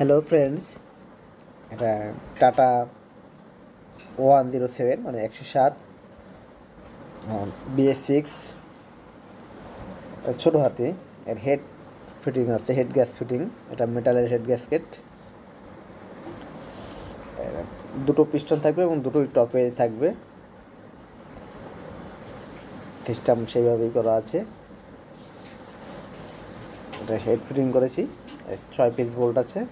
Hello friends, এটা tata 107 মানে 107 BS6 ছোটো হাতি। এর হেড ফিটিং আছে, হেড গ্যাস ফিটিং। এটা মেটালের হেড গ্যাসকেট। দুটো পিস্টন থাকবে এবং দুটোই টপে থাকবে। সিস্টেম সেইভাবেই করা আছে। এটা হেড ফিটিং করেছি, 6 পিস বোল্ট আছে।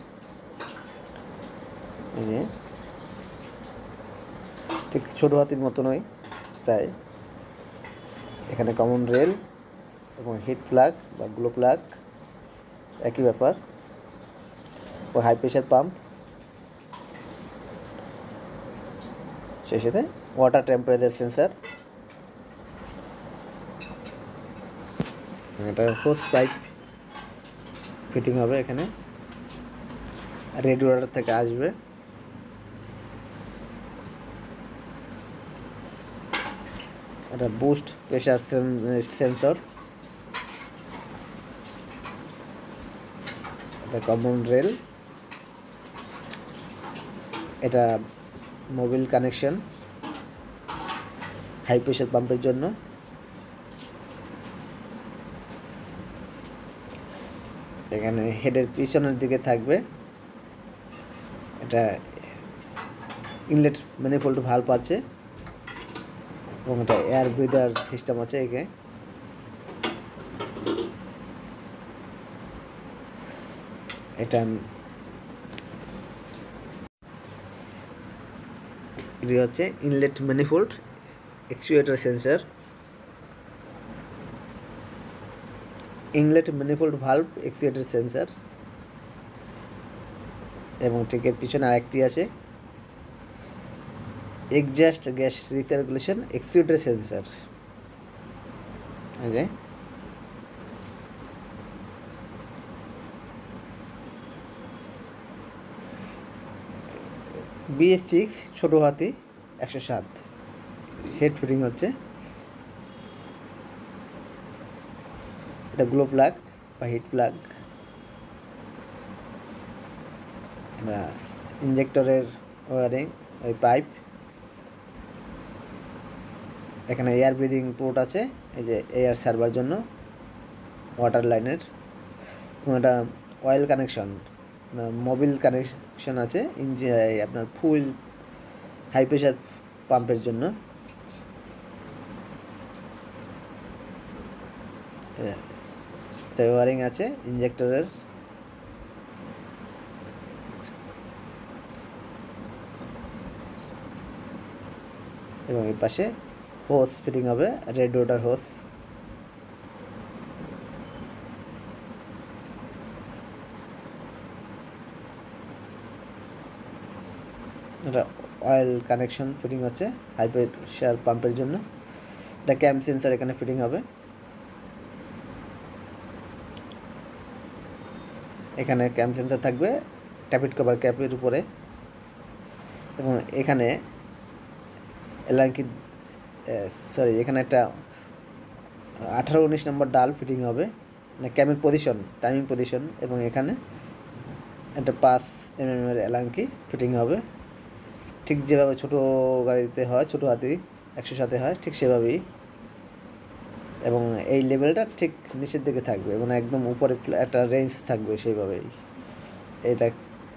ঠিক ছোটো হাতির মতনই প্রায়। এখানে কমন রেল এবং হিট প্লাগ বা গ্লো প্লাগ একই ব্যাপার, ও হাই প্রেশার পাম্প, সেই সাথে ওয়াটার টেম্পারেচার সেন্সার। এটা হোস পাইপ ফিটিং হবে, এখানে রেডিওয়েটর থেকে আসবে। এটা বুস্ট প্রেশার সেন্সর। এটা কমন রেল, এটা মোবিল কানেকশন হাই প্রেশার পাম্পের জন্য। এখানে হেডের পিছনের দিকে থাকবে, এটা ইনলেট ম্যানিফোল্ড ভালভ আছে এবং এটা এয়ার ব্রিদার সিস্টেম আছে। একে এটা এটি হচ্ছে inlet manifold actuator sensor, inlet manifold valve actuator sensor. এবং ঠিক এর পিছনে আরেকটি আছে, exhaust gas recirculation actuator sensor. এই যে BS6 ছোটো হাতি 107 হেড ফিটিং হচ্ছে। এটা গ্লো প্লাগ বা হিট প্লাগ, ইঞ্জেক্টরের ওয়ারিং, ওই পাইপ। এখানে এয়ার ব্রিদিং পোর্ট আছে, এই যে এয়ার সার্ভার জন্য ওয়াটার লাইনের। এবং এটা অয়েল কানেকশন, মোবিল কানেকশন আছে আপনার ফুল হাই প্রেশার পাম্পের জন্য। ওয়ারিং আছে ইঞ্জেক্টরের। এবং এর পাশে হোস ফিটিং হবে, রেড ওয়াটার হোস। এটা অয়েল কানেকশন ফিটিং হচ্ছে হাই প্রেশার পাম্পের জন্য। এটা ক্যাম্প সেন্সর এখানে ফিটিং হবে। এখানে ক্যাম্প সেন্সর থাকবে ট্যাপিট কভার ক্যাপের উপরে। এবং এখানে এখানে একটা 18-19 নম্বর ডাল ফিটিং হবে, ক্যামের পজিশন, টাইমিং পজিশন। এবং এখানে একটা 5 mm এর এলাঙ্কি ফিটিং হবে, ঠিক যেভাবে ছোটো গাড়িতে হয়, ছোটো হাতি 107 হয়, ঠিক সেভাবেই। এবং এই লেভেলটা ঠিক নিচের দিকে থাকবে এবং একদম উপরে একটা রেঞ্জ থাকবে সেইভাবেই। এটা